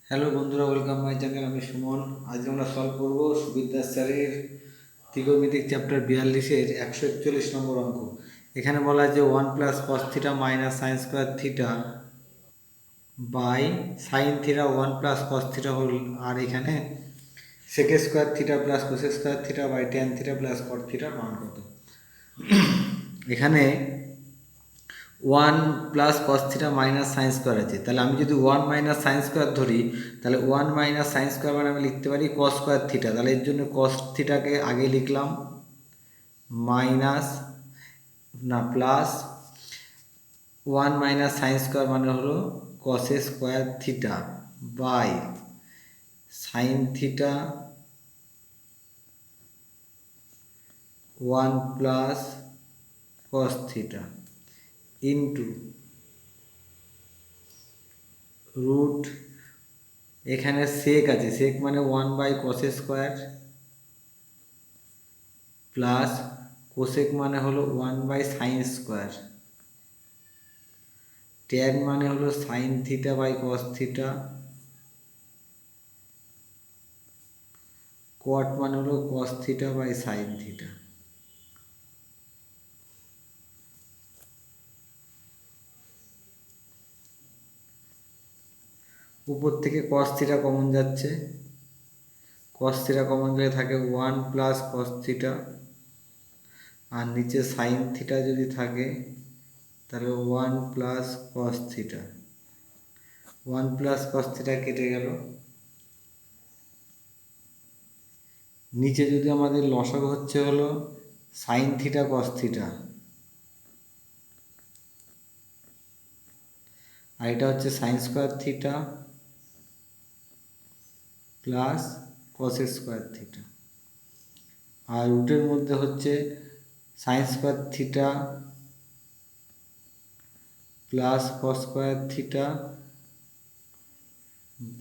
Hello বন্ধুরা, welcome my channel. আমি সুমন। আজ আমরা সলভ করব সুবিদ্যাস স্যারের ত্রিকোণমিতিক চ্যাপ্টার 42-এর 141 নম্বর অঙ্ক। এখানে বলা আছে 1 + cos θ - sin² θ by sin θ 1 + cos θ whole, আর এখানে sec² θ + cos² θ by tan θ + cot θ মান কত। এখানে 1 + cos θ - sin² আছে, তাহলে আমি যদি 1 - sin² ধরি, তাহলে 1 - sin² মানে আমি লিখতে পারি cos²θ। তাহলে এর জন্য cos θকে আগে লিখলাম, মাইনাস না প্লাস 1 - sin² মানে হলো cos² θ by sin θ 1 + cos θ into root, এখানে সেক আছে, সেক মানে 1/cos² প্লাস কোসেক মানে হলো 1/sin², ট্যান মানে হলো sin θ/cos θ, কট মানে হলো cos θ/sin θ। উপর থেকে cos θ কমন যাচ্ছে, cos θ কমন গেলে থাকে 1 + cos θ, আর নিচে sin θ যদি থাকে তাহলে 1 + cos θ। 1 + cos θ কেটে গেল। নিচে যদি আমাদের লসাগু হচ্ছে হলো sin θ cos θ, আর এটা হচ্ছে sin² θ প্লাস cos² θ, আর রুটের মধ্যে হচ্ছে sin² θ plus cos² θ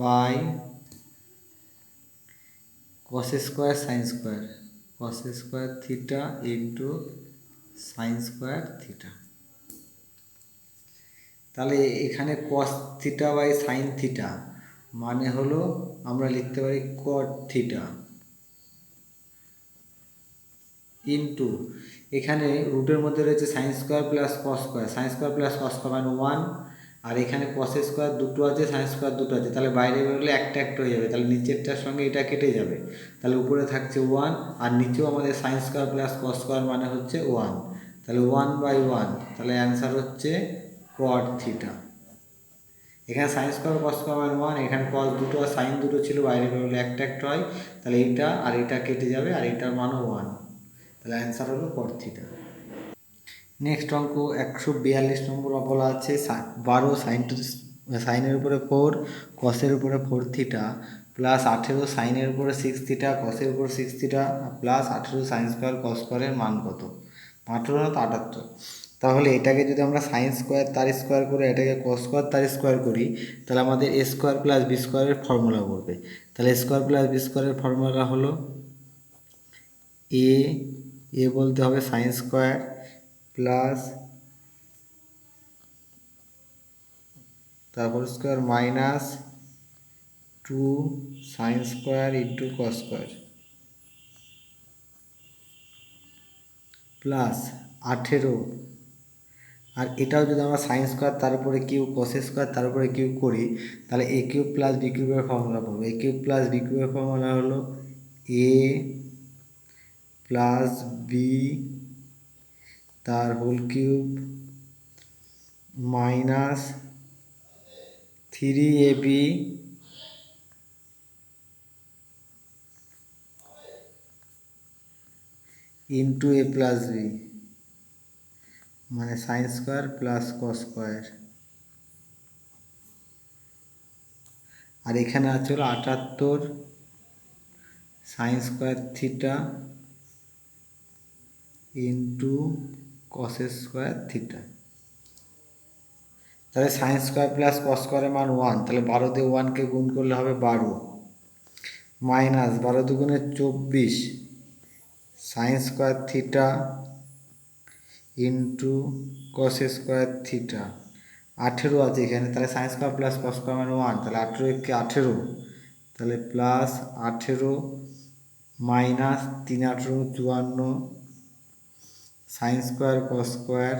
by cos² sin² cos² θ into sin² θ। তাহলে এখানে cos θ/sin θ মানে হলো আমরা লিখতে পারি cot θ ইন্টু এখানে রুটের মধ্যে রয়েছে sin² plus cos², sin² plus cos² মানে 1, আর এখানে cos² দুটো আছে, sin² দুটো আছে, তাহলে বাইরে বেরোলে একটা একটা হয়ে যাবে, তাহলে নিচেরটার সঙ্গে এটা কেটে যাবে, তাহলে উপরে থাকছে 1, আর নিচেও আমাদের sin² প্লাস cos² মানে হচ্ছে 1, তাহলে 1/1, তাহলে অ্যান্সার হচ্ছে cot θ। এখানে sin² cos² মানে 1, এখানে cos দুটো আর sin দুটো ছিল, বাইরে বেরোলে একটা একটা হয়, তাহলে এইটা আর এটা কেটে যাবে, আর এটার মানও 1, তাহলে অ্যান্সার হলো cot θ। নেক্সট অঙ্ক 142 নম্বর বলা আছে 12 সাইনের উপরে 4 কসের উপরে 4θ প্লাস 18 সাইনের উপরে 6θ কসের উপরে 6θ প্লাস 18 sin² cos² এর মান কত। 18 না তো 78। তাহলে এটাকে যদি আমরা sin² তার স্কোয়ার করে এটাকে cos² তার স্কোয়ার করি, তাহলে আমাদের a² প্লাস b² এর ফর্মুলা করবে। তাহলে a² প্লাস b² এর ফর্মুলা হলো এ বলতে হবে sin² প্লাস তারপর square minus 2 sin² into cos² plus 18, আর এটাও যদি আমরা sin² তার উপরে কিউব cos² তার উপরে কিউব করি, তাহলে a³ প্লাস b³ এর ফর্মুলা পাবো। a³ প্লাস b³ এর ফর্মুলা হলো a প্লাস বি তার whole cube minus 3ab into a plus B মানে sin² প্লাস cos², আর এখানে আছে হলো 78 sin² θ ইন্টু cos² θ। তাহলে sin² প্লাস cos² এর মান 1, তাহলে 12 দিয়ে 1কে গুণ করলে হবে 12 মাইনাস 12 দুগুণে 24 sin² θ ইন্টু cos² θ 18 আছে এখানে, তাহলে sine square plus cos square মানে 1, তাহলে 18 একে 18, তাহলে plus 18 minus 3 18 54 sine square cos square,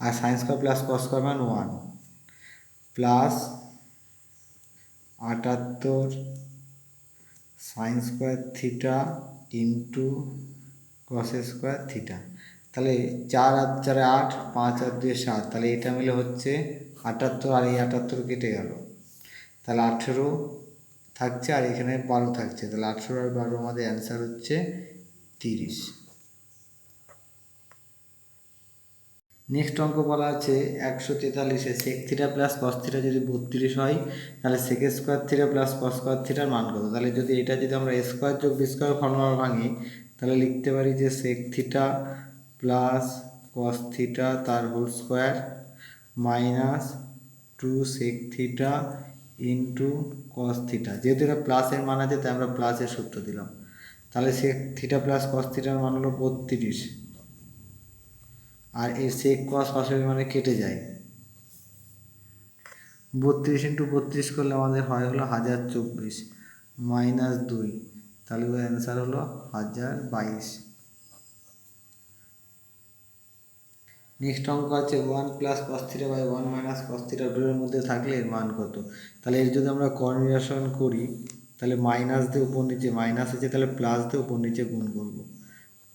আর sine square plus cos square মানে 1, plus 78 sine square theta into cos square theta. তাহলে 4 আর 4 8, 5 আর 2 7, তাহলে এটা মিলে হচ্ছে 78, আর এই 78 কেটে গেল, তাহলে 18 থাকছে আর এখানে 12 থাকছে, তাহলে 18 আর 12 আমাদের অ্যান্সার হচ্ছে 30। নেক্সট অঙ্ক বলা আছে 143-এ sec theta plus cos theta যদি 32 হয়, তাহলে sec square theta plus cos square থিটার মান কত। তাহলে যদি এটা যদি আমরা এ স্কোয়ার যোগ বি স্কোয়ার ফর্মুলা ভাঙি, তাহলে লিখতে পারি যে sec theta plus cos theta তার whole square minus 2 sec theta into cos theta. যেহেতু এটা প্লাসের মান আছে তাই আমরা প্লাসের সূত্র দিলাম, তাহলে সেক থিটা প্লাস কস থিটার মান হলো 32, আর এই সেক কস সরাসরি মানে কেটে যায়। 32 ইন্টু 32 করলে আমাদের হয় হলো 1024 মাইনাস 2, তাহলে ওর অ্যান্সার হলো 1022। নেক্সট অঙ্ক আছে 1 plus cos theta by 1 minus cos theta দুটোর মধ্যে থাকলে এর মান কত। তাহলে এর যদি আমরা কনভার্সন করি, তাহলে মাইনাস দিয়ে উপর নিচে মাইনাস আছে, তাহলে প্লাস দিয়ে উপর নিচে গুণ করব,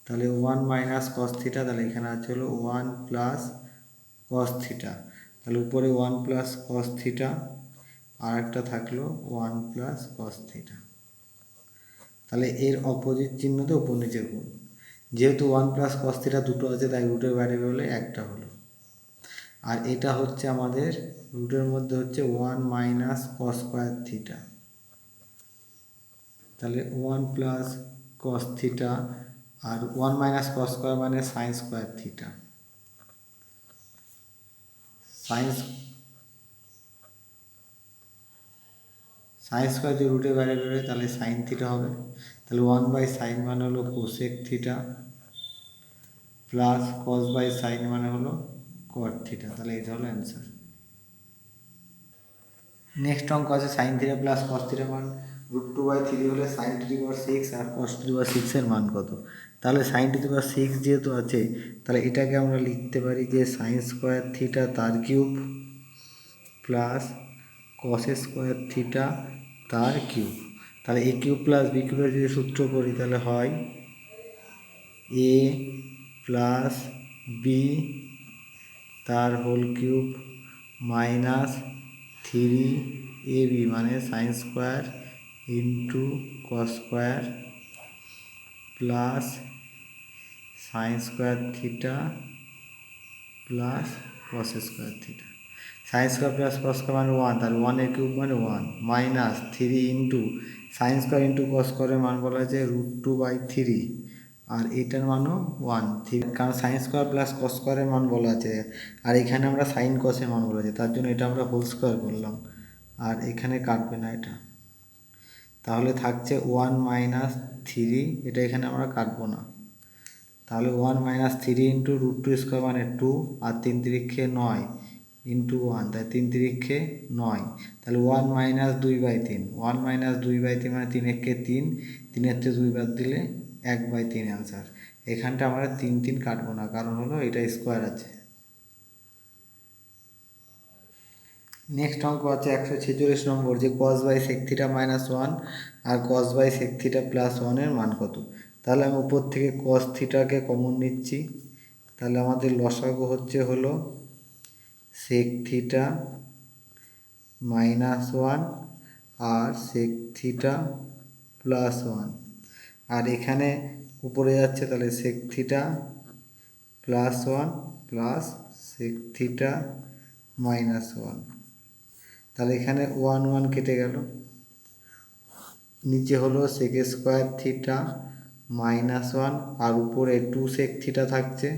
তাহলে 1 মাইনাস কস থিটা, তাহলে এখানে আছে হলো 1 প্লাস কস থিটা, তাহলে উপরে 1 প্লাস কস থিটা আর একটা থাকলো 1 প্লাস কস থিটা, তাহলে এর অপোজিট চিহ্নতে উপর নিচে গুণ। যেহেতু 1 প্লাস কস থিটা দুটো আছে তাই রুটের বাইরে বেরোলে একটা হলো, আর এটা হচ্ছে আমাদের রুটের মধ্যে হচ্ছে 1 মাইনাস কস স্কোয়ার থিটা, তাহলে 1 প্লাস কস থিটা আর 1 মাইনাস কস স্কোয়ার মানে sine square theta, sine square যদি রুটের বাইরে বেরোয় তাহলে সাইন থিটা হবে, তাহলে 1 বাই সাইন মানে হলো cosec theta plus cos by sine মানে হলো কট থিটা, তাহলে এটা হলো অ্যান্সার। নেক্সট অঙ্ক আছে sine theta plus cos theta মান √2/3 হলে সাইন টু দি পাওয়ার 6 আর কস টু দি পাওয়ার 6 এর মান কত। তাহলে সাইন টু দি পাওয়ার 6 যেহেতু আছে, তাহলে এটাকে আমরা লিখতে পারি যে সাইন স্কোয়ার থিটা তার cube plus cos square theta তার কিউব। তাহলে এ কিউব প্লাস বি কিউবের যদি সূত্র করি তাহলে হয় এ প্লাস বি তার হোল কিউব মাইনাস 3ab মানে sine square into cos square plus sine square theta plus cos square theta. Sign square plus cos square মানে 1, তার 1 এর কিউব মানে 1 minus 3 into sine square into cos স্কোয়ারের মান বলা আছে √2/3, আর এটার মানও 1 কারণ সাইন স্কোয়ার প্লাস কস স্কোয়ারের মান বলা আছে, আর এখানে আমরা সাইন কসের মান বলা আছে, তার জন্য এটা আমরা হোল স্কোয়ার করলাম, আর এখানে কাটবে না এটা, তাহলে থাকছে 1 মাইনাস 3, এটা এখানে আমরা কাটবো না, তাহলে 1 মাইনাস 3 ইন্টু √2² মানে 2, আর 3 3 9 ইন্টু 1, তাই 3 3 9, তাহলে 1 মাইনাস 2/3, 1 মাইনাস 2/3 মানে 3 1 3, 3 থেকে 2 বাদ দিলে 1/3 অ্যান্সার। এখানটা আমরা 3 3 কাটবো না, কারণ হলো এটা স্কোয়ার আছে। নেক্সট অঙ্ক আছে 146 নম্বর, যে cos by sec theta minus 1 আর cos by sec theta plus 1 এর মান কত। তাহলে আমি উপর থেকে কস থিটাকে কমন নিচ্ছি, তাহলে আমাদের লসাগু হচ্ছে হলো সেক থিটা মাইনাস 1 আর সেক থিটা প্লাস 1, আর এখানে উপরে যাচ্ছে তাহলে সেক থিটা প্লাস 1 প্লাস সেক থিটা মাইনাস 1, তাহলে এখানে 1 1 কেটে গেল, নিচে হলো সেক স্কোয়ার থিটা মাইনাস 1 আর উপরে 2 সেক থিটা থাকছে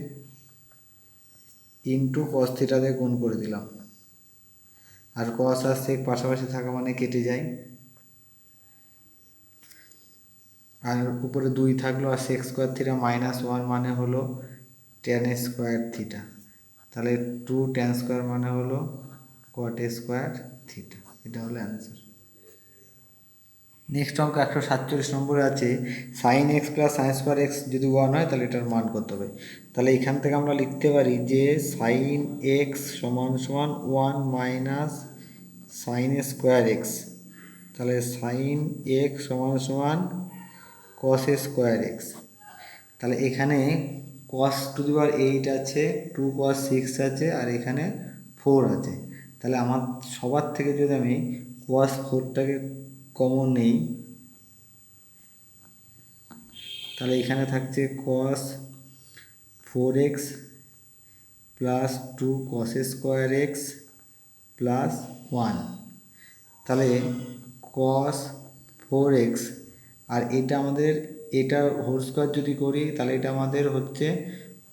ইন্টু কস থিটা দিয়ে গুণ করে দিলাম, আর কস আর সেক পাশাপাশি থাকা মানে কেটে যায়, আর উপরে 2 থাকলো, আর সেক স্কোয়ার থিটা মাইনাস 1 মানে হলো ট্যান স্কোয়ার থিটা। তাহলে 2 ট্যান স্কোয়ার মানে হলো কট স্কোয়ার থিটা। এটা হলো অ্যান্সার। নেক্সট অঙ্ক 147 নম্বরে আছে sine x plus sine square X যদি 1 হয় তাহলে এটার মান কত হবে। তাহলে এখান থেকে আমরা লিখতে পারি যে সাইন এক্স সমান সমান 1 মাইনাস সাইন স্কোয়ার এক্স। তাহলে সাইন এক্স সমান সমান কস স্কোয়ার এক্স। তাহলে এখানে কস টু দি পাওয়ার 8 আছে, 2 cos 6 আছে, আর এখানে 4 আছে। তাহলে আমার সবার থেকে যদি আমি cos 4টাকে কমন নেই, তাহলে এখানে থাকছে cos 4x plus 2 cos square X plus 1। তাহলে cos 4x আর এটা আমাদের, এটা হোল স্কোয়ার যদি করি তাহলে এটা আমাদের হচ্ছে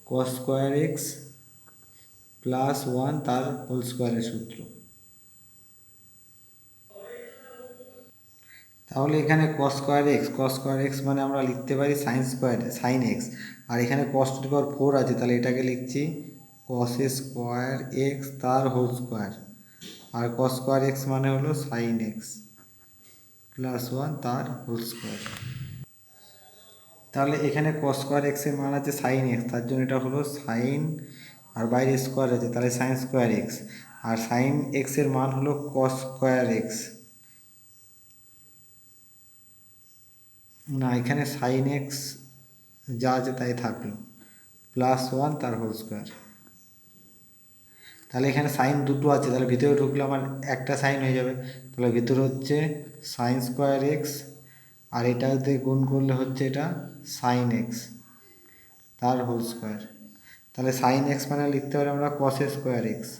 cos স্কোয়ার এক্স প্লাস 1 তার হোল স্কোয়ারের সূত্র। তাহলে এখানে cos স্কোয়ার এক্স মানে আমরা লিখতে পারি সাইন এক্স, আর এখানে cos টু দি পাওয়ার 4 আছে, তাহলে এটাকে লিখছি cos স্কোয়ার এক্স তার হোল স্কোয়ার, আর cos স্কোয়ার এক্স মানে হলো সাইন এক্স প্লাস 1 তার হোল স্কোয়ার। তাহলে এখানে cos স্কোয়ার এক্সের মান আছে সাইন এক্স, তার জন্য এটা হলো সাইন, আর বাইরে স্কোয়ার আছে তাহলে সাইন স্কোয়ার এক্স, আর সাইন এক্সের মান হলো cos স্কোয়ার এক্স, না এখানে সাইন এক্স যা আছে তাই থাকলো প্লাস 1 তার হোল স্কোয়ার। তাহলে এখানে সাইন দুটো আছে, তাহলে ভিতরে ঢুকলে আমার একটা সাইন হয়ে যাবে, তাহলে ভিতরে হচ্ছে সাইন স্কোয়ার এক্স, আর এটাতে গুণ করলে হচ্ছে এটা সাইন এক্স তার হোল স্কোয়ার। তাহলে সাইন এক্স মানে লিখতে পারি আমরা কস স্কোয়ার এক্স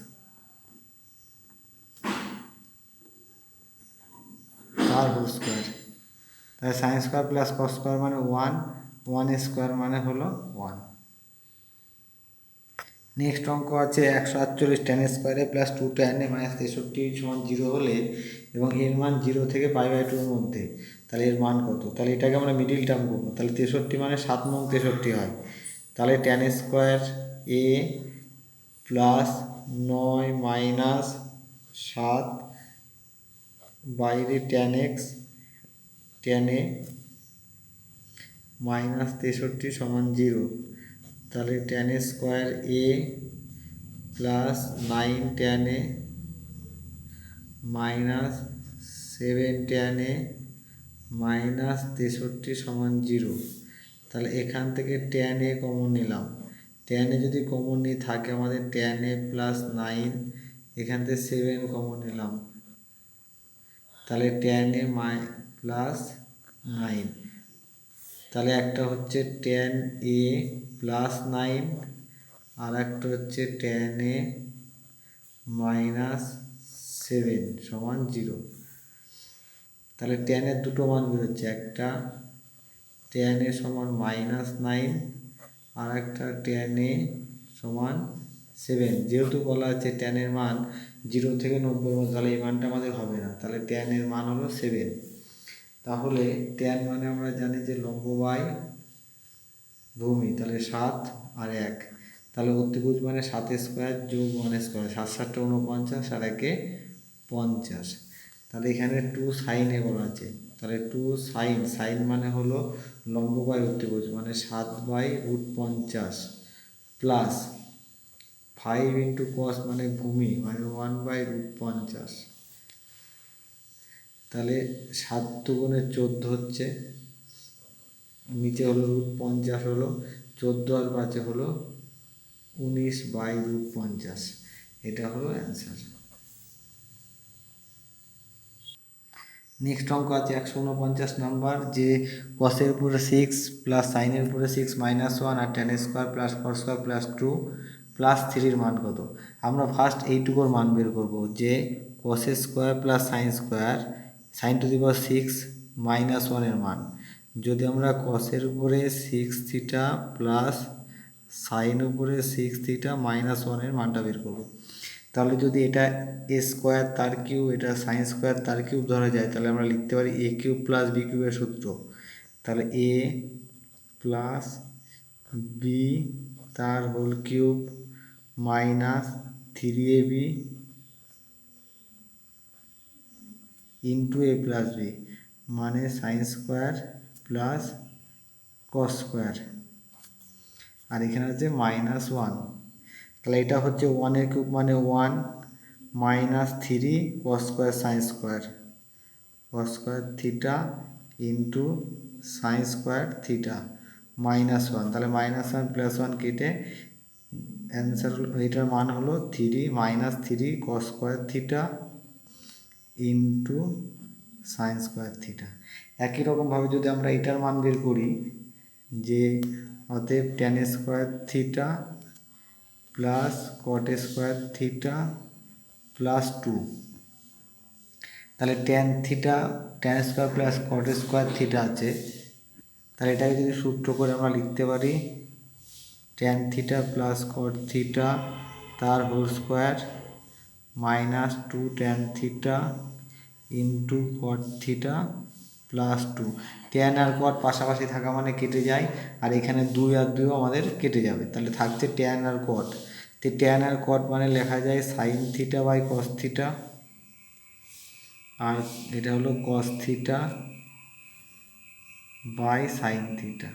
তার হোল স্কোয়ার। তাহলে sine square plus cos square মানে 1 স্কোয়ার মানে হলো 1। নেক্সট অঙ্ক আছে 148 ট্যান স্কোয়ারে প্লাস 2 ট্যান এ মাইনাস 63 সমান 0 হলে এবং এর মান 0 থেকে π/2 এর মধ্যে, তাহলে এর মান কত। তাহলে এটাকে আমরা মিডিল টার্ম করবো, তাহলে 63 মানে 7 নং 63 হয়। তাহলে tan square A plus 9 minus 7 বাইরে tan x tan A minus 63 সমান 0। তাহলে tan square A plus 9 tan A minus 7 tan A minus 63 সমান 0। তাহলে এখান থেকে ট্যান এ কমন নিলাম, ট্যান এ যদি কমন নিয়ে থাকে আমাদের ট্যান এ প্লাস 9, এখান থেকে 7 কমন নিলাম, তাহলে ট্যান এ প্লাস 9। তাহলে একটা হচ্ছে ট্যান এ প্লাস 9 আর একটা হচ্ছে ট্যান এ মাইনাস 7 সমান 0। তাহলে ট্যানের দুটো মান বেরোচ্ছে, একটা ট্যান এ সমান -9 আর একটা ট্যান এ সমান 7। যেহেতু বলা আছে ট্যানের মান 0 থেকে 90 মধ্যে, তাহলে এই মানটা আমাদের হবে না, তাহলে ট্যানের মান হলো 7। তাহলে ট্যান মানে আমরা জানি যে লম্ব বাই ভূমি, তাহলে 7 আর 1, তাহলে অতিভুজ মানে 7 স্কোয়ার যোগ 1 স্কোয়ার, 7 7 49 আর 1 50। তাহলে এখানে 2 সাইনে বলা আছে, তাহলে 2 সাইন মানে হলো লম্ব বাই অতিভুজ মানে 7/√50 প্লাস 5 ইন্টু কস মানে ভূমি মানে 1/√50। তাহলে 7 দুগুণে 14 হচ্ছে, নিচে হলো √50 হলো 14 আর 5 হলো 19/√50। এটা হলো অ্যান্সার। নেক্সট অঙ্ক আছে 149 নাম্বার, যে কসের উপরে 6 প্লাস সাইনের উপরে 6 -1 আর tan square plus cos square plus 2 plus 3 মান কত। আমরা ফার্স্ট এইটুকুর মান বের করব, যে cos square plus sine to the power 6 -1 এর মান। যদি আমরা কসের উপরে 6 থিটা প্লাস সাইন উপরে 6 থিটা -1 এর মানটা বের করব, তাহলে যদি এটা এ স্কোয়ার তার কিউব, এটা সাইন স্কোয়ার তার কিউব ধরা যায়, তাহলে আমরা লিখতে পারি এ কিউব প্লাস বি কিউবের সূত্র। তাহলে এ প্লাস বি তার whole cube minus 3ab into a plus B মানে sine square plus cos square, আর এখানে হচ্ছে -1। তাহলে এটা হচ্ছে 1 কিউব মানে 1 minus 3 cos square sine square theta into sine square theta -1। তাহলে -1 +1 কেটে অ্যান্সার এটার মান হলো 3 -3 cos square theta into sine square theta. একই রকমভাবে যদি আমরা এটার মান বের করি, যে অতএব tan square theta plus cot square theta plus 2, তাহলে tan square plus cot square theta আছে, তাহলে এটাকে যদি সূত্র করে আমরা লিখতে পারি tan theta plus cot theta তার whole square -2 tan theta into cot theta plus 2। Tan আর কট পাশাপাশি থাকা মানে কেটে যায়, আর এখানে 2 আর 2 আমাদের কেটে যাবে, তাহলে থাকছে ট্যান আর কট। তো ট্যান আর কট মানে লেখা যায় sine theta by cos theta, আর এটা হলো cos theta by sine theta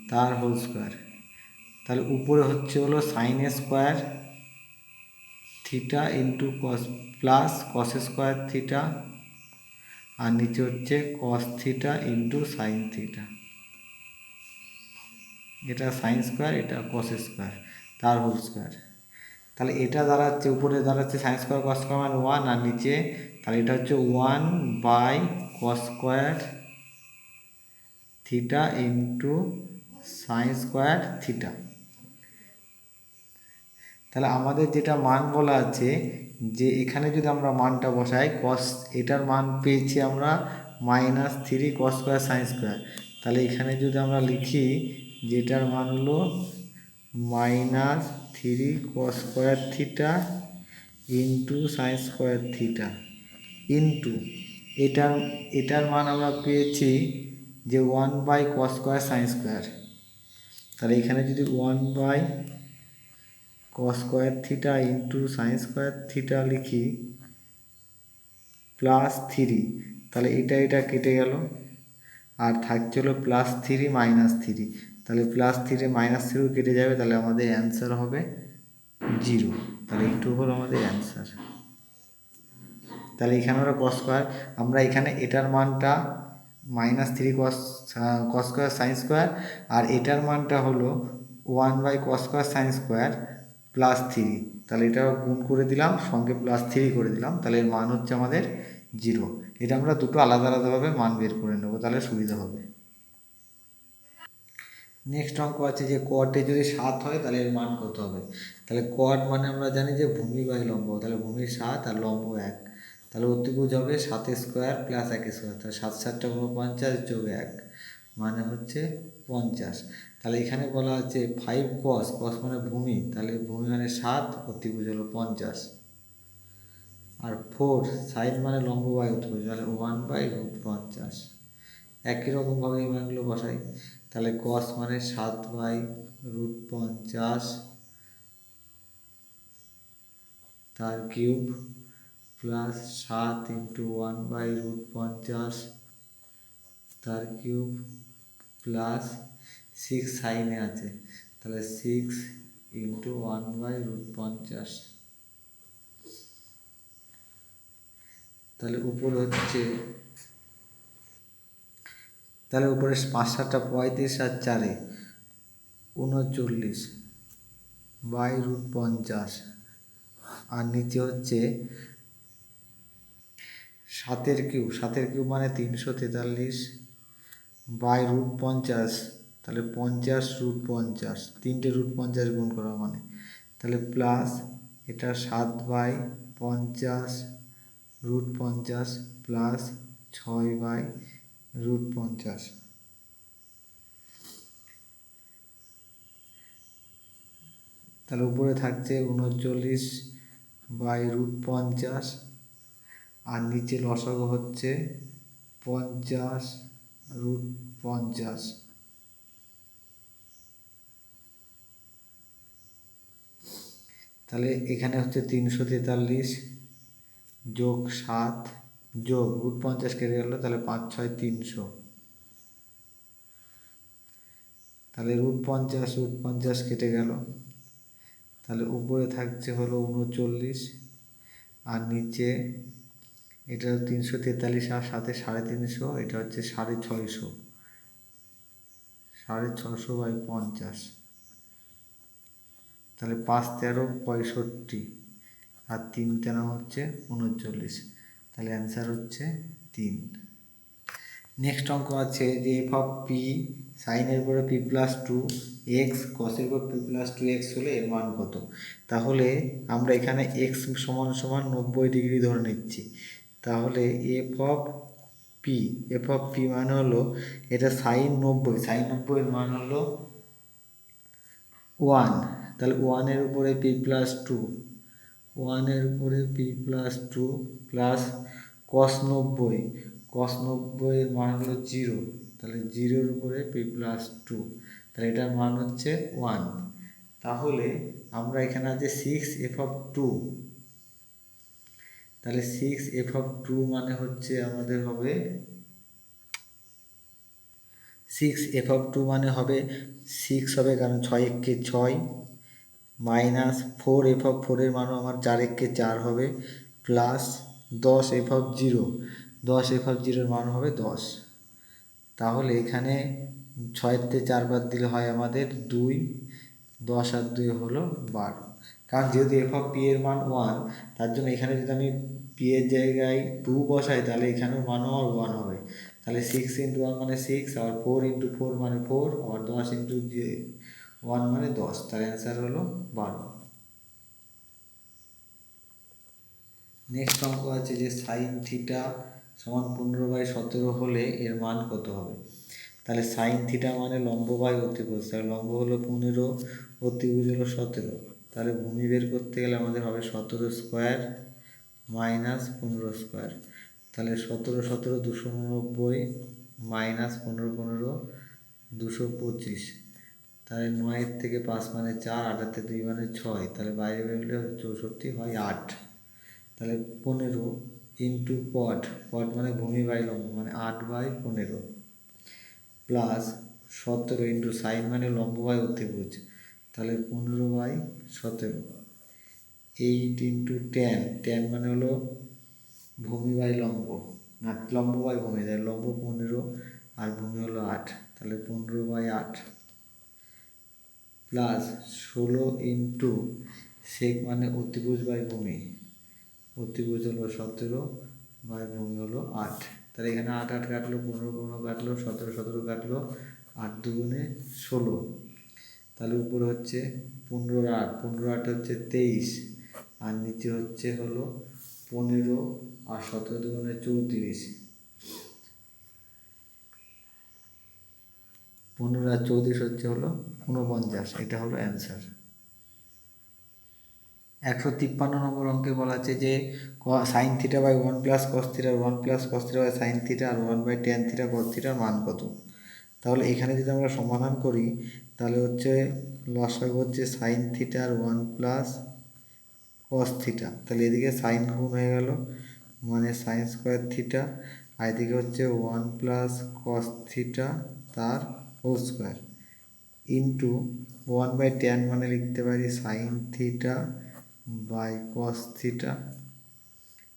তার হোল স্কোয়ার। তাহলে উপরে হচ্ছে হলো sine square theta into cos plus cos square theta, আর নিচে হচ্ছে cos theta into sine theta. এটা সাইন স্কোয়ার, এটা কস স্কোয়ার তার হোল স্কোয়ার। তাহলে এটা দাঁড়াচ্ছে উপরে দাঁড়াচ্ছে সাইন স্কোয়ার কস স্কোয়ার মানে 1, আর নিচে তাহলে এটা হচ্ছে 1 by cos square theta into sine square theta. তাহলে আমাদের যেটা মান বলা আছে, যে এখানে যদি আমরা মানটা বসাই কস, এটার মান পেয়েছি আমরা -3 কস স্কোয়ার সাইন স্কোয়ার, তাহলে এখানে যদি আমরা লিখি যেটার মান হলো -3 cos square theta into sine square theta into এটার মান আমরা পেয়েছি যে 1 by cos square sine square, তাহলে এখানে যদি 1 by cos square theta into sine square theta লিখি +3, তাহলে এটা কেটে গেল, আর থাকছে হলো +3 -3, তাহলে +3 -3 কেটে যাবে, তাহলে আমাদের অ্যান্সার হবে 0। তাহলে এইটুকু হলো আমাদের অ্যান্সার। তাহলে এখানে আমরা কস স্কোয়ার, আমরা এখানে এটার মানটা -3 কস স্কোয়ার সাইন স্কোয়ার, আর এটার মানটা হলো 1 by cos square sine square +3, তাহলে এটা গুণ করে দিলাম, সঙ্গে +3 করে দিলাম, তাহলে এর মান হচ্ছে আমাদের 0। এটা আমরা দুটো আলাদা আলাদাভাবে মান বের করে নেব, তাহলে সুবিধা হবে। নেক্সট অঙ্ক আছে যে কটে যদি 7 হয় তাহলে এর মান কত হবে। তাহলে কট মানে আমরা জানি যে ভূমি বাই লম্ব, তাহলে ভূমি 7 আর লম্ব 1, তাহলে অতিভুজ হবে 7 স্কোয়ার প্লাস 1 স্কোয়ার, তাহলে 7 7 49 যোগ 1 মানে হচ্ছে 50। তাহলে এখানে বলা আছে 5 কস, কস মানে ভূমি, তাহলে ভূমি মানে 7, অতিভুজ হলো 50, আর 4 সাইন মানে লম্ব বাই অতিভুজ, তাহলে 1/√50। একই রকমভাবে এই মানগুলো বসাই, তাহলে কস মানে 7/√50 তার কিউব প্লাস 7 ইন্টু 1/√50 তার কিউব প্লাস 6 সাইনে আছে, তাহলে 6 ইন্টু 1/√50। তাহলে উপরে হচ্ছে, তাহলে উপরে 5 7 35 আর 4 39/√50, আর নিচে হচ্ছে 7 কিউব মানে 343/√50, তাহলে 50/50, 3টে √50 গুণ করা মানে, তাহলে প্লাস এটা 7/50√50 প্লাস 6/√50। তাহলে উপরে থাকছে 39/√50, আর নিচে লসাগু হচ্ছে 50/50। তাহলে এখানে হচ্ছে 343 যোগ 7 যোগ √50 কেটে গেল, তাহলে 5 6 300, তাহলে √50 কেটে গেল, তাহলে উপরে থাকছে হলো 39 আর নিচে এটা 343 আর সাথে 350, এটা হচ্ছে 650, 650/50, তাহলে 5 13 65 আর 3 13 হচ্ছে 39, তাহলে অ্যান্সার হচ্ছে 3। নেক্সট অঙ্ক আছে যে এফ অফ পি সাইনের পরে পি প্লাস 2x কসের পর পি প্লাস 2x হলে এর মান কত। তাহলে আমরা এখানে এক্স সমান সমান 90 ডিগ্রি ধরে নিচ্ছি। তাহলে এফ অফ পি মানে হলো এটা সাইন 90 এর মান হলো 1, তাহলে 1-এর উপরে পি প্লাস 2, 1-এর উপরে পি প্লাস 2 প্লাস কস 90 এর মান হলো 0, তাহলে 0-এর উপরে পি প্লাস 2, তাহলে এটার মান হচ্ছে 1। তাহলে আমরা এখানে আছে 6f(2), তাহলে 6f(2) মানে হচ্ছে আমাদের হবে 6f(2) মানে হবে 6 হবে, কারণ 6 একে 6 মাইনাস 4f(4) এর মানও আমার 4 একে 4 হবে, প্লাস 10f(0), 10f(0) এর মান হবে 10। তাহলে এখানে 6-তে 4 বাদ দিলে হয় আমাদের 2, 10 আর 2 হলো 12। কারণ যেহেতু এফ অফ পি এর মান 1, তার জন্য এখানে যদি আমি পি এর জায়গায় 2 বসাই তাহলে এখানেও মানও আমার 1 হবে। তাহলে 6 × 1 মানে 6, আর 4 × 4 মানে 4, আর 10 × 1 মানে 10, তার অ্যান্সার হলো 12। নেক্সট অঙ্ক আছে যে সাইন থিটা সমান 15/17 হলে এর মান কত হবে। তাহলে সাইন থিটা মানে লম্ব/অতিভুজ, তাহলে লম্ব হলো 15, অতিভুজ হলো 17, তাহলে ভূমি বের করতে গেলে আমাদের হবে 17² মাইনাস 15², তাহলে 17 17 290 মাইনাস 15 15 225, তাহলে 9-এর থেকে 5 মানে 4, 8-এর 2 মানে 6, তাহলে বাইরে বেরোলে 64 হয় 8, তাহলে 15 ইন্টু পট মানে ভূমি/লম্ব মানে 8/15 প্লাস 17 ইন্টু সাইন মানে লম্ব/অতিভুজ, তাহলে 15/17, 8 ইন্টু ট্যান মানে হলো ভূমি/লম্ব না লম্ব/ভূমি, তাহলে লম্ব 15 আর ভূমি হলো 8, তাহলে 15/8 প্লাস 16 ইন্টু সেক মানে অতিভুজ/ভূমি, অতিভুজ হলো 17/ভূমি হলো 8, তাহলে এখানে 8 8 কাটলো, 15 15 কাটলো, 17 17 কাটলো, 8 2 16, তাহলে উপরে হচ্ছে 15 8 15 8 হচ্ছে 23, আর নিচে হচ্ছে হলো 15 আর 17 2 34, 15 আর 34 হচ্ছে হলো 49, এটা হলো অ্যান্সার। 153 নম্বর অঙ্কে বলা আছে যে সাইন থিটা/1 প্লাস কস থিটার 1 প্লাস কস থিটা/সাইন থিটা আর 1/tan থিটা কস থিটার মান কত। তাহলে এখানে যদি আমরা সমাধান করি তাহলে হচ্ছে লসাগু হচ্ছে সাইন থিটার 1 প্লাস কস থিটা, তাহলে এদিকে সাইন গুণ হয়ে গেল মানে সাইন স্কোয়ার থিটা, আর এদিকে হচ্ছে 1 প্লাস কস থিটা তার হোল স্কোয়ার ইন্টু 1/tan মানে লিখতে পারি sine theta by cos theta,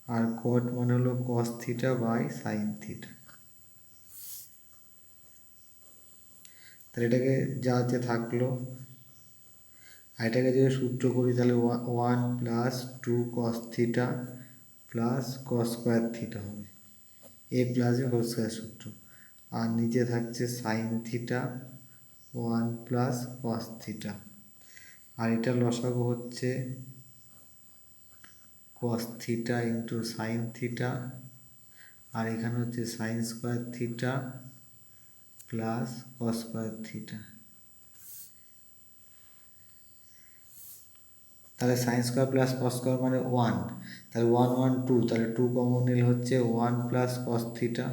আর কট মানে হলো cos theta by sine theta. তাহলে এটাকে যা আছে থাকলো, আর এটাকে যদি সূত্র করি তাহলে 1 plus 2 cos theta plus cos square theta হবে, A plus B whole square সূত্র, আর নিচে থাকছে sine theta 1 plus cos theta, আর এটা লসাগু হচ্ছে cos theta into sine theta, আর এখানে হচ্ছে sine square theta plus cos square theta. তাহলে sine square plus cos square মানে 1, তাহলে 1 1 2, তাহলে 2 কমন নিলে হচ্ছে 1 প্লাস কস থিটা,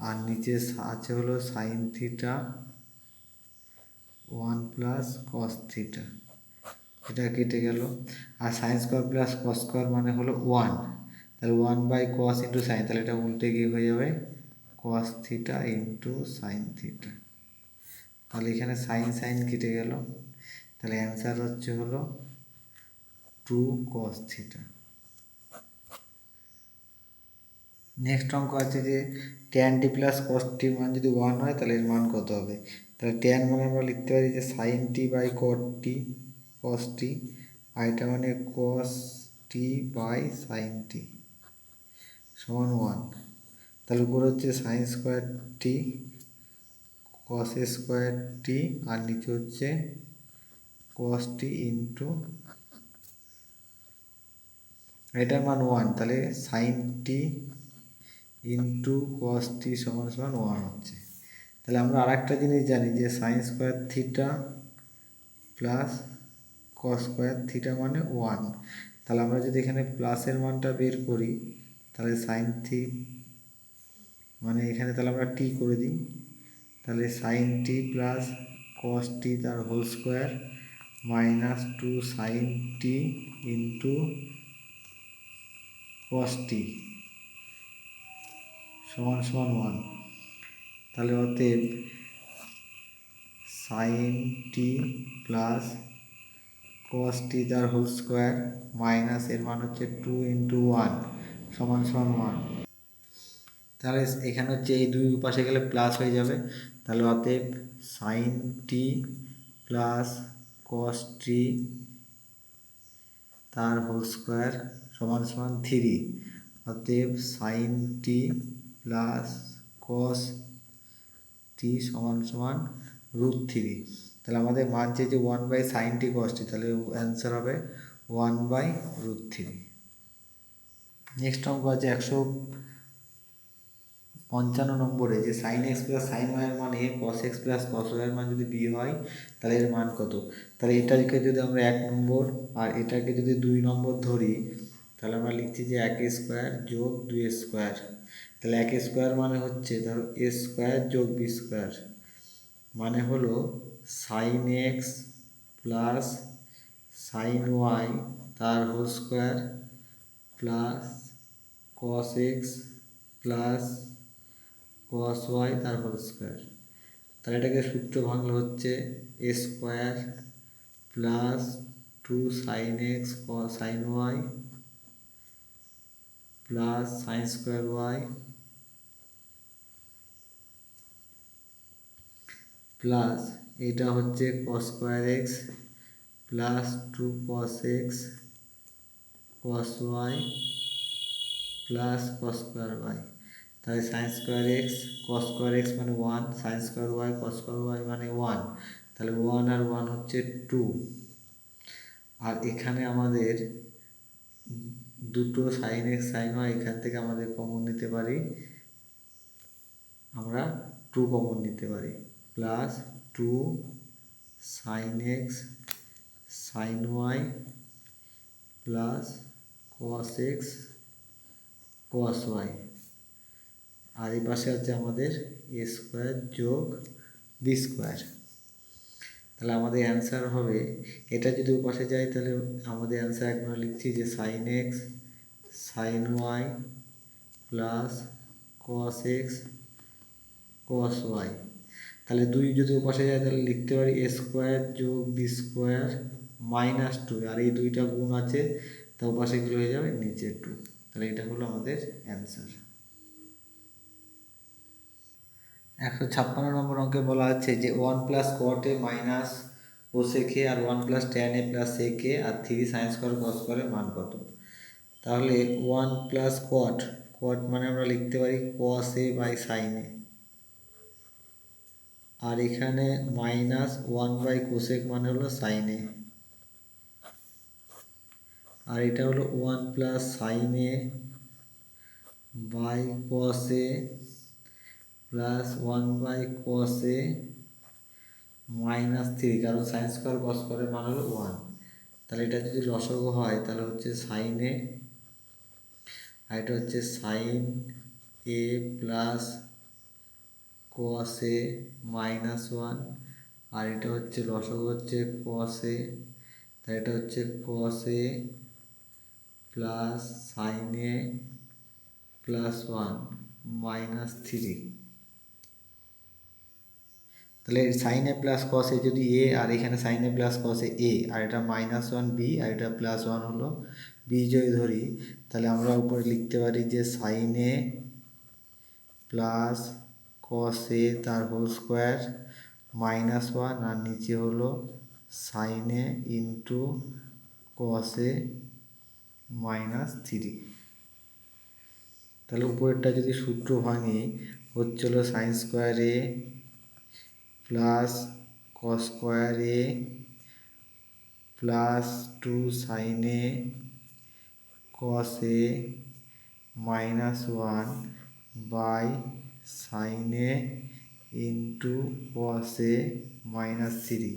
আর নিচে আছে হলো sine theta 1 plus cos theta, এটা কেটে গেল। আর sine square plus cos square মানে হলো 1, তাহলে 1/cos ইন্টু সাইন, তাহলে এটা উল্টে গিয়ে হয়ে যাবে cos theta into sine theta. তাহলে এখানে সাইন সাইন কেটে গেল, তাহলে অ্যান্সার হচ্ছে হলো 2 cos থিটা। নেক্সট অঙ্ক আছে যে tan t plus cos t মান যদি 1 হয় তাহলে এর মান কত হবে। তাহলে tan মানে আমরা লিখতে পারি যে sin t by cos t, আর এটা মানে cos t by sin t সমান 1। তাহলে উপরে হচ্ছে sine square T cos square T, আর নিচে হচ্ছে cos t ইন্টু এটার মান 1, তাহলে sine T into cos t সমান সমান 1 হচ্ছে। তাহলে আমরা আর একটা জিনিস জানি যে sign square theta plus cos square theta মানে 1। তাহলে আমরা যদি এখানে প্লাসের মানটা বের করি তাহলে সাইন থি মানে এখানে তাহলে আমরা টি করে দিই, তাহলে সাইন টি প্লাস কস টি তার whole square minus 2 sign T into cos টি সমান সমান 1। তাহলে অতএব সাইন টি প্লাস cos টি তার হোল স্কোয়ার মাইনাস এর মান হচ্ছে 2 ইন্টু 1 সমান সমান 1। তাহলে এখানে হচ্ছে এই দুই পাশে গেলে প্লাস হয়ে যাবে, তাহলে অতএব সাইন টি প্লাস cos টি তার হোল স্কোয়ার সমান সমান 3। অতএব সাইন টি প্লাস cos টি সমান সমান √3। তাহলে আমাদের মান চেয়েছে 1/sin t cos t, তাহলে অ্যান্সার হবে 1/√3। নেক্সট অঙ্ক আছে 155 নম্বরে যে sine x plus sine y এর মান এ, cos x plus cos y এর মান যদি বি হয় তাহলে এর মান কত। তাহলে এটাকে যদি আমরা 1 নম্বর আর এটাকে যদি 2 নম্বর ধরি তাহলে আমরা লিখছি যে 1 স্কোয়ার যোগ 2 স্কোয়ার। তাহলে 1 স্কোয়ার মানে হচ্ছে ধরো এ স্কোয়ার যোগ বি স্কোয়ার মানে হলো sine x plus sine Y তার whole square plus cos x plus cos y তার হোল স্কোয়ার। তাহলে এটাকে সূত্র ভাঙলে হচ্ছে A square plus 2 sine x sine Y plus sine square Y plus এটা হচ্ছে cos square X plus 2 cos X cos Y plus cos square Y. তাহলে sine square X cos square X মানে 1, sign square y cos square y মানে 1, তাহলে 1 আর 1 হচ্ছে 2। আর এখানে আমাদের দুটো সাইন এক্স সাইন ওয়াই এখান থেকে আমাদের কমন নিতে পারি, আমরা 2 কমন নিতে পারি, plus 2 sine x sine Y plus cos x cos Y. আর এই পাশে হচ্ছে আমাদের এ স্কোয়ার যোগ বি স্কোয়ার। তাহলে আমাদের অ্যান্সার হবে, এটা যদি ওপাশে যায় তাহলে আমাদের অ্যান্সার একবার লিখছি যে sine x sine Y plus cos x cos y. তাহলে 2 যদি ওপাশে যায় তাহলে লিখতে পারি এ স্কোয়ার যোগ বি স্কোয়ার মাইনাস 2, আর এই দুইটা গুণ আছে তা ওপাশেগুলো হয়ে যাবে নিচে 2। তাহলে এটা হলো আমাদের অ্যান্সার। 156 নম্বর অঙ্কে বলা আছে যে 1 plus cot A minus cosec A আর 1 plus tan A plus sec A আর 3 সাইন স্কোয়ার কস স্কোয়ারের মান কত। তাহলে 1 প্লাস কট, কট মানে আমরা লিখতে পারি কস এ বাই সাইন এ, আর এখানে মাইনাস 1/কোসেক মানে হলো সাইন এ, আর এটা হলো 1 plus sine A by cos A plus 1/কস এ -3, কারণ সাইন স্কোয়ার কস স্কোয়ারের মান হলো 1। তাহলে এটা যদি লসাগু হয় তাহলে হচ্ছে সাইন এ, আর এটা হচ্ছে sign A plus cos A -1, আর এটা হচ্ছে লসাগু হচ্ছে কস এ, তাই এটা হচ্ছে কস A plus sine A plus 1 minus 3। তাহলে সাইন এ প্লাস কস এ যদি এ, আর এখানে সাইন এ প্লাস কস এ আর এটা -1 বি আর এটা +1 হলো বি যদি ধরি, তাহলে আমরা উপরে লিখতে পারি যে সাইন এ প্লাস কস এ তার হোল স্কোয়ার -1 আর নিচে হলো sign A into cos A -3। তাহলে উপরেরটা যদি সূত্র ভাঙি হচ্ছিল sine square A plus cos square A plus 2 sine A cos A -1 by sine A into cos A -3।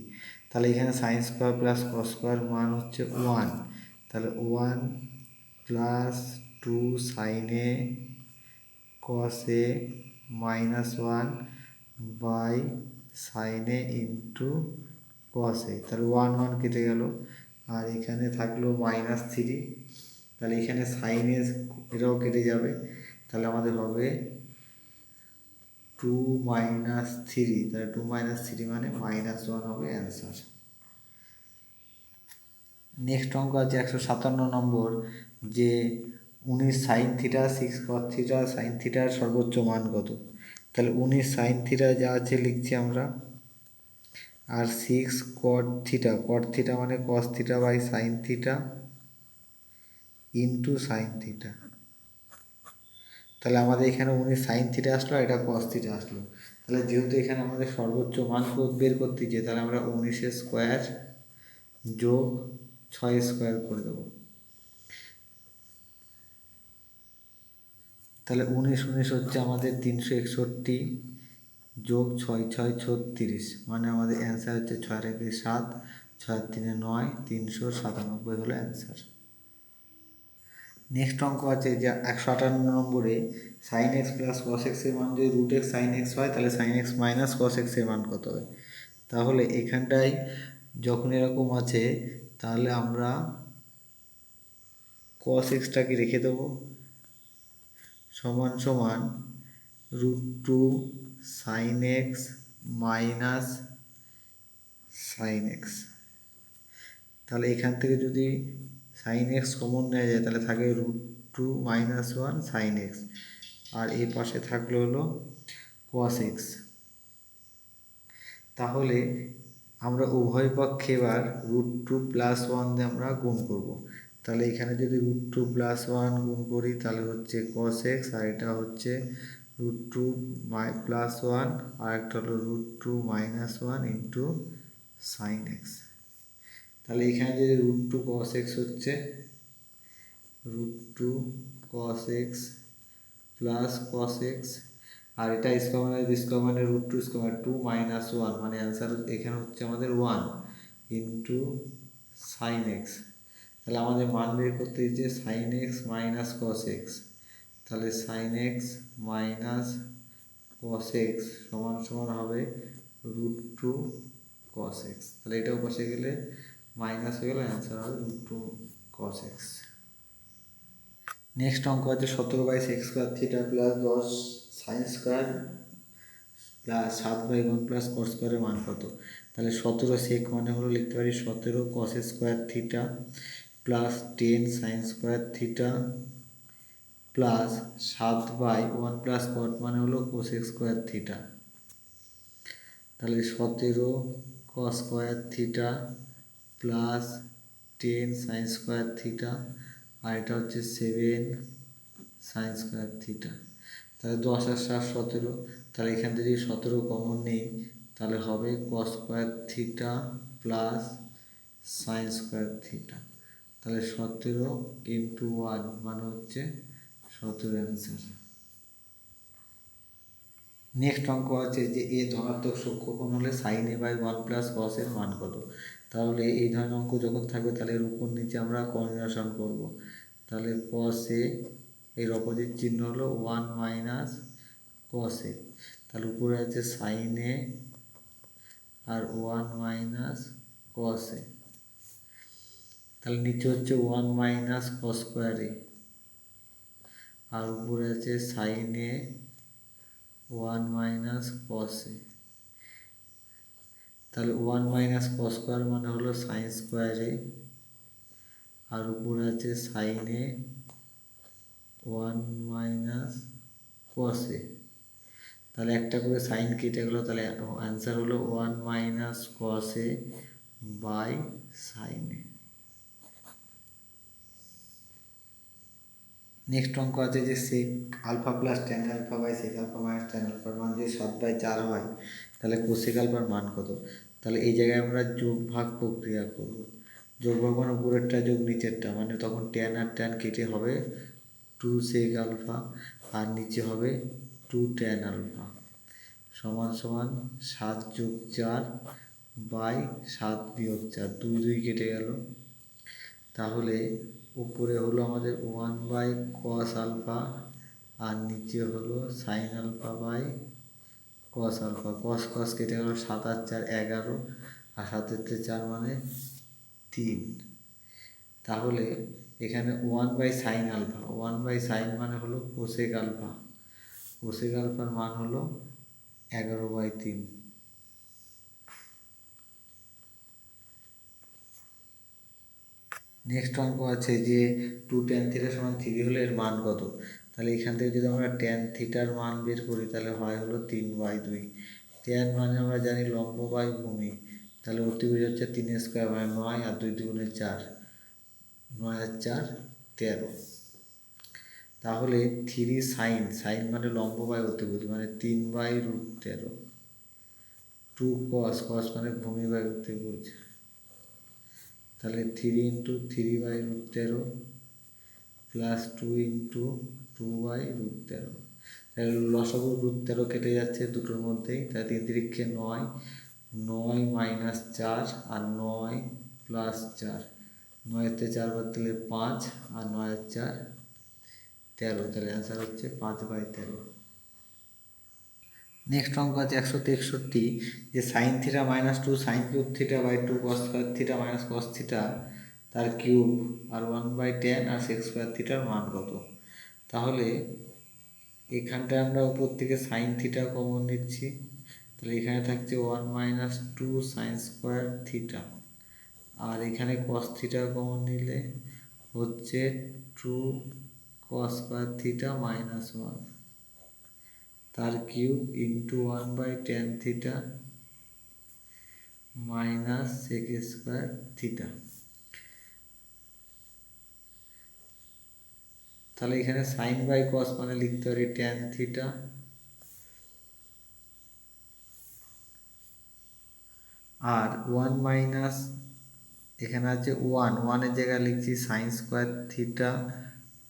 তাহলে এখানে sine square plus cos square মান হচ্ছে 1, তাহলে 1 plus 2 sine A cos A -1 by sine A into cos A. তাহলে 1 কেটে গেল আর এখানে থাকলো -3। তাহলে এখানে সাইন এ এটাও কেটে যাবে, তাহলে আমাদের হবে 2 - 3। তাহলে 2 - 3 মানে -1 হবে অ্যান্সার। নেক্সট অঙ্ক আছে 157 নম্বর, যে 19 sine theta 6 cos theta sine থিটার সর্বোচ্চ মান কত। তাহলে 19 সাইন থিটা যা আছে লিখছি আমরা, আর 6 কট থিটা মানে cos theta by sine theta into sine theta. তাহলে আমাদের এখানে 19 সাইন থিটা আসলো, এটা কস থিটা আসলো। তাহলে যেহেতু এখানে আমাদের সর্বোচ্চ মান বের করতে চেয়ে, তাহলে আমরা 19 স্কোয়ার যোগ 6 স্কোয়ার করে দেবো। তাহলে 19 হচ্ছে আমাদের 361 যোগ 6 6 36, মানে আমাদের অ্যান্সার হচ্ছে 6 আর 2 7, 6 আর 3 9, 397 হলো অ্যান্সার। নেক্সট অঙ্ক আছে যে 158 নম্বরে sine x plus cos x এর মান যদি রুট এক্স সাইন এক্স হয়, তাহলে sine x minus cos x এর মান কত হয়। তাহলে এখানটায় যখন এরকম আছে, তাহলে আমরা কস এক্সটাকে রেখে দেবো সমান সমান √2 sine x minus sine x. তাহলে এখান থেকে যদি সাইন এক্স কমন নেওয়া যায়, তাহলে থাকে √2 - 1 সাইন এক্স, আর এই পাশে থাকলো হলো কস এক্স। তাহলে আমরা উভয় পক্ষে এবার √2 + 1 দিয়ে আমরা গুণ করব। তাহলে এখানে যদি √2 + 1 গুণ করি, তাহলে হচ্ছে কস এক্স, আর এটা হচ্ছে √2 + 1, আর একটা হলো √2 - 1 ইন্টু সাইন এক্স। তাহলে এখানে যদি √2 cos x হচ্ছে √2 cos x plus cos x, আর এটা স্কোয়ার মানে √2 স্কোয়ার 2 - 1, মানে অ্যান্সার এখানে হচ্ছে আমাদের 1 ইন্টু সাইন এক্স। তাহলে আমাদের মান বের করতে দিচ্ছে sine x minus cos X. তাহলে sine x minus cos X সমান সমান হবে √2 cos x। তাহলে এটাও বসে গেলে মাইনাস হয়ে গেলে অ্যান্সার হবে √2 cos x। নেক্সট অঙ্ক আছে 17/sec² theta plus 10 sine square plus 7/1 plus cos স্কোয়ারের মান কত। তাহলে 17 সেক মানে হলো লিখতে পারি 17 cos square theta plus 10 sine square theta plus 7/1 plus cot মানে হলো কোস স্কোয়ার থিটা। তাহলে 17 cos square theta plus 10 sine square theta, আর এটা হচ্ছে 7 সাইন স্কোয়ার থিটা। তাহলে 10 আর 7 17, তাহলে এখান থেকে যদি 17 কমন নেই, তাহলে হবে cos square theta plus sine square theta. তাহলে 17 × 1 মানে হচ্ছে 17 অ্যান্সার। নেক্সট অঙ্ক আছে যে এ ধনাত্মক সূক্ষ্মকোণ হলে সাইন a/1 প্লাস কস এর মান কত। তাহলে এই ধরনের অঙ্ক যখন থাকবে, তাহলে এর উপর নিচে আমরা কনভার্সন করব। তাহলে কস এ এর অপোজিট চিহ্ন হলো 1 মাইনাস কস এ, তাহলে উপরে আছে সাইন এ আর 1 মাইনাস কস এ। তাহলে নিচে হচ্ছে 1 মাইনাস কস স্কোয়ার এ, আর উপরে আছে sign A 1 minus cos A. তাহলে 1 মাইনাস কস স্কোয়ার মানে হলো সাইন স্কোয়ার এ, আর উপরে আছে sign A 1 minus cos A. তাহলে একটা করে সাইন কেটে গেলো, তাহলে অ্যান্সার হলো 1 minus cos A by sine A. Next অঙ্ক আছে যে sec alpha plus tan alpha by sec alpha minus tan আলফার মান যদি 7/4 হয় তাহলে কোসেক আলফার মান কত। তাহলে এই জায়গায় আমরা যোগ ভাগ প্রক্রিয়া করব। যোগ ভাগ মানে উপরেরটা যোগ নিচেরটা, মানে তখন টেন আর টেন কেটে হবে 2 সেক আলফা, আর নিচে হবে 2 টেন আলফা সমান সমান 7 যোগ 4 বাই 7 বিয়োগ 4, 2 2 কেটে গেল। তাহলে উপরে হলো আমাদের 1 বাই কস আলফা, আর নিচে হলো sine alpha by cos alpha. Cos cos কেটে গেল, 7 আর 4 11, আর 7 4 মানে 3। তাহলে এখানে 1 by sine alpha, 1 by sine মানে হলো কোসেক আলফা, কোসেক আলফার মান হলো 11/3। নেক্সট অঙ্ক আছে যে 2 tan থিটা সমান 3 হলে এর মান কত। তাহলে এখান থেকে যদি আমরা tan থিটার মান বের করি তাহলে হয় হলো 3/2। tan মানে আমরা জানি লম্ব বাই ভূমি, তাহলে অতিভুজ হচ্ছে 3 স্কোয়ার মানে 9, আর 2 2 4, 9 আর 4 13। তাহলে 3 সাইন, সাইন মানে লম্ব বাই অতিভুজ মানে 3/√13। 2 কস, কস মানে ভূমি বাই অতিভুজ, তাহলে 3 ইন্টু 3/√13 প্লাস 2 ইন্টু 2/√13। তাহলে লসাগু √13 কেটে যাচ্ছে দুটোর মধ্যেই, তাহলে 3 3 9, 9 মাইনাস 4 আর 9 প্লাস 4, 9-তে 4 বাদ দিলে 5, আর 9 আর 4 13, তাহলে অ্যান্সার হচ্ছে 5/13। নেক্সট অঙ্ক আছে 163 যে sine theta minus 2 sine cube theta by 2 cos square theta minus cos theta তার কিউব, আর 1/10 আর সেক স্কোয়ার থিটার মান কত। তাহলে এখানটায় আমরা উপর থেকে সাইন থিটা কমন নিচ্ছি, তাহলে এখানে থাকছে 1 মাইনাস 2 সাইন স্কোয়ার থিটা, আর এখানে কস থিটা কমন নিলে হচ্ছে 2 কস স্কোয়ার থিটা মাইনাস 1 তার cube into 1/10 theta minus sec square theta. তাহলে এখানে সাইন বাই কস মানে লিখতে পারি ট্যান থিটা, আর 1 মাইনাস এখানে আছে 1, 1-এর জায়গায় লিখছি sine square theta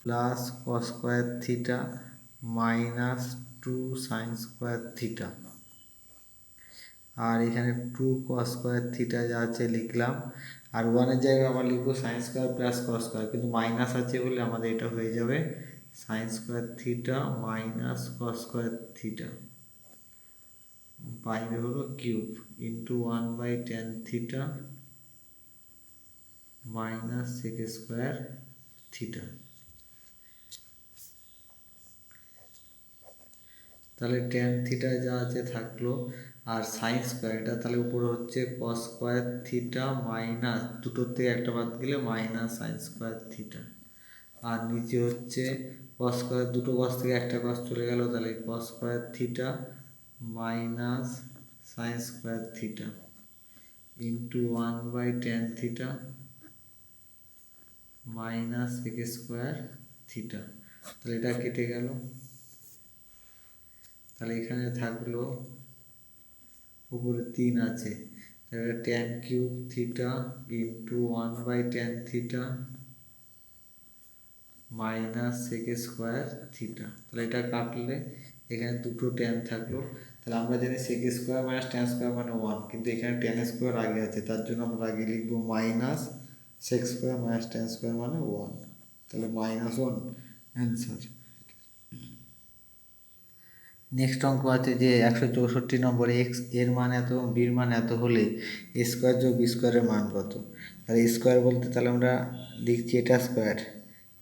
plus cos square theta minus 2 sine square theta, আর এখানে 2 কস স্কোয়ার থিটা যা আছে লিখলাম, আর 1-এর জায়গায় আবার লিখবো sine square plus cos square, কিন্তু মাইনাস আছে বলে আমাদের এটা হয়ে যাবে sine square theta minus cos square theta, বাইরে হলো cube into 1/10 theta minus sec square theta. তাহলে ট্যান থিটা যা আছে থাকলো, আর সাইন স্কোয়ার এটা তাহলে উপরে হচ্ছে কস স্কোয়ার থিটা মাইনাস দুটোর থেকে একটা বাদ গেলে মাইনাস সাইন স্কোয়ার থিটা, আর নিচে হচ্ছে কস স্কোয়ার, দুটো কস থেকে একটা কস চলে গেল, তাহলে cos square theta minus sine square theta into 1/10 theta minus sec square theta. তাহলে এটা কেটে গেল, তাহলে এখানে থাকলো উপরে 3 আছে, তাহলে tan cube theta into 1/10 theta minus sec square theta. তাহলে এটা কাটলে এখানে দুটো ট্যান থাকলো, তাহলে আমরা জানি sec square minus tan square মানে 1, কিন্তু এখানে ট্যান স্কোয়ার আগে আছে তার জন্য আমরা আগে লিখবো minus sec square minus tan square মানে 1, তাহলে -1 অ্যান্সার। নেক্সট অঙ্ক আছে যে 164 নম্বরে এক্স এর মান এত এবং বির মান এত হলে এ স্কোয়ার যোগ বি স্কোয়ারের মান কত। তাহলে স্কোয়ার বলতে তাহলে আমরা লিখছি এটা স্কোয়ার,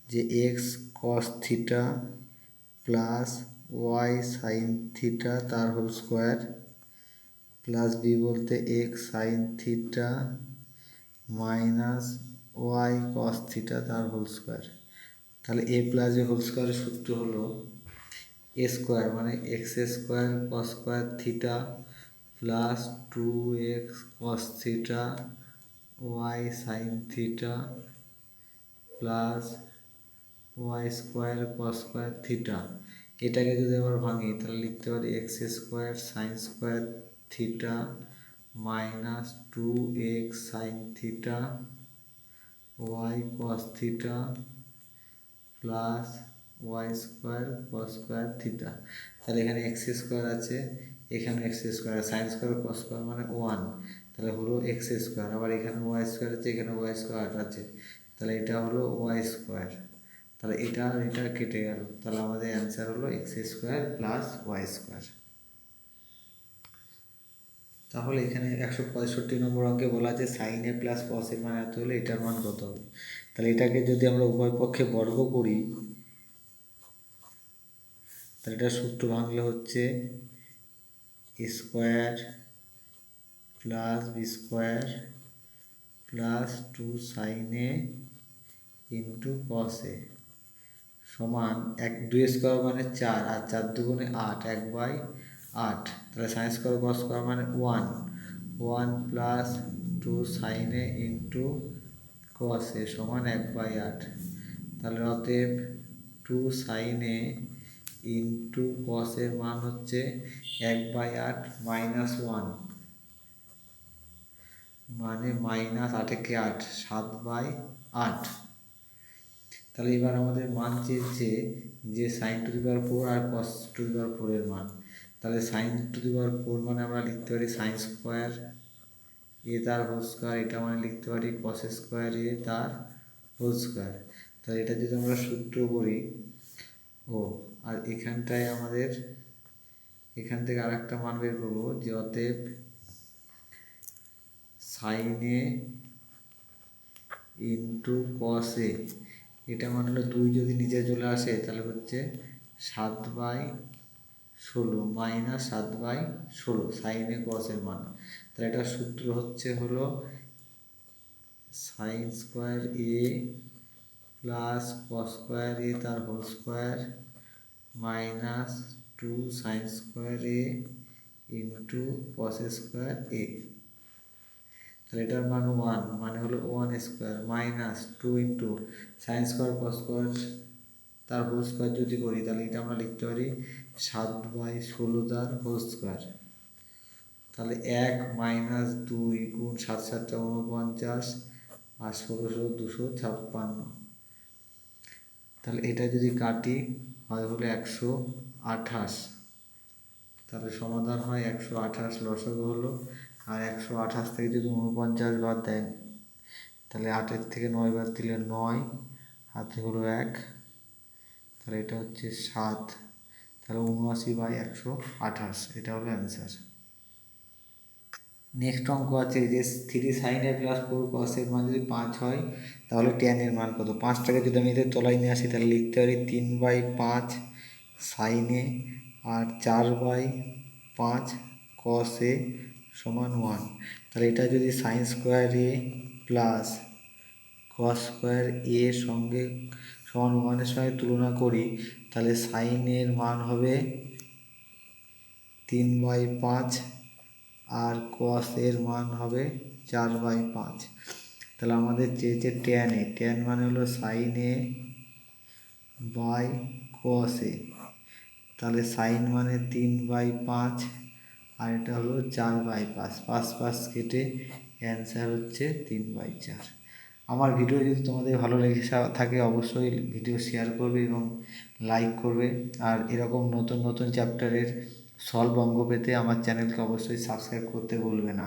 যে x cos theta plus y sine theta তার হোল স্কোয়ার, প্লাস বি বলতে x sine theta minus y cos theta তার হোল স্কোয়ার। তাহলে এ প্লাস বি হোল স্কোয়ারের সূত্র হলো এ স্কোয়ার মানে x square cos square theta plus 2x cos theta y sine theta plus y square cos square theta. এটাকে যদি আবার ভাঙি তাহলে লিখতে পারি x square sine square theta minus 2x sign theta y cos theta plus y square cos square theta. তাহলে এখানে x square আছে, এখানে x square, sine square cos square মানে 1, তাহলে হলো এক্স স্কোয়ার। আবার এখানে ওয়াই স্কোয়ার আছে, এখানে ওয়াই স্কোয়ার আছে, তাহলে এটা হলো ওয়াই স্কোয়ার। তাহলে এটা আর এটা কেটে গেল, তাহলে আমাদের অ্যান্সার হলো x square plus y square. তাহলে এখানে 165 নম্বর অঙ্কে বলা আছে সাইন এ প্লাস কস এর মান এত হলে এটার মান কত হবে। তাহলে এটাকে যদি আমরা উভয় পক্ষে বর্গ করি তাহলে এটা সূত্র ভাঙলে হচ্ছে square plus B square plus 2 sine A into cos A সমান 2 স্কোয়ার মানে 4 আর 4 দুগুণে 8, 1/8। তাহলে সাইন স্কোয়ার কস স্কোয়ার মানে 1 plus 2 sine A into cos A সমান 1/8। তাহলে অতএব 2 সাইন এ ইন্টু কস এর মান হচ্ছে 1/8 মাইনাস 1 মানে মাইনাস 8 7/8। তাহলে এবার আমাদের মান চেয়েছে যে সাইন টু দি পাওয়ার 4 আর কস টু দি পাওয়ার 4 এর মান। তাহলে সাইন টু দি পাওয়ার 4 মানে আমরা লিখতে পারি সাইন স্কোয়ার এ তার হোল স্কোয়ার, এটা মানে লিখতে পারি কস স্কোয়ার এ তার হোল স্কোয়ার। তাহলে এটা যদি আমরা সূত্র করি আর এখানটায় আমাদের এখান থেকে আর একটা মান বের করবো যে অতএব সাইন এ ইন্টু কস এ, এটা মানে হলো 2 যদি নিচে চলে আসে তাহলে হচ্ছে 7/16 মাইনাস 7/16 সাইন এ কস এর মান। তাহলে এটার সূত্র হলো sine square A plus cos square A তার whole square minus 2 sine square A into cos square A. তাহলে এটার মান 1 মানে হলো 1 square minus 2 into sine square cos square তার হোল স্কোয়ার যদি করি তাহলে এটা আমরা লিখতে পারি 7/16 তার হোল স্কোয়ার। তাহলে 1 মাইনাস 2 গুণ 7 7 49 আর 16 256। তাহলে এটা যদি কাটি হয় হলো 128। তাহলে সমাধান হয় 128, লসাগু হলো। আর 128 থেকে যদি 49 বাদ দেন তাহলে 8 থেকে 9 বাদ দিলে 9, হাতে হলো 1, তাহলে এটা হচ্ছে 7। তাহলে 79/128 এটা হলো অ্যান্সার। নেক্সট অঙ্ক আছে যে 3 সাইন এ প্লাস 4 কস এর মান যদি 5 হয় তাহলে ট্যান এর মান কত। 5টাকে যদি আমি এদের তলায় নিয়ে আসি তাহলে লিখতে পারি 3/5 sign A R 4/5 cos A সমান 1। তাহলে এটা যদি sign square A plus cos square এ সঙ্গে সমান 1-এর সঙ্গে তুলনা করি তাহলে সাইন এর মান হবে 3/5 আর কস এর মান হবে 4/5। তাহলে আমাদের চেয়েছে ট্যান এ, ট্যান মানে হলো sign A by cos A. তাহলে সাইন মানে 3/5 আর এটা হলো 4/5, 5 কেটে অ্যান্সার হচ্ছে 3/4। আমার ভিডিও যদি তোমাদের ভালো লেগে থাকে অবশ্যই ভিডিও শেয়ার করবে এবং লাইক করবে। আর এরকম নতুন নতুন চ্যাপ্টারের সলভ অঙ্ক পেতে আমার চ্যানেলকে অবশ্যই সাবস্ক্রাইব করতে ভুলবে না।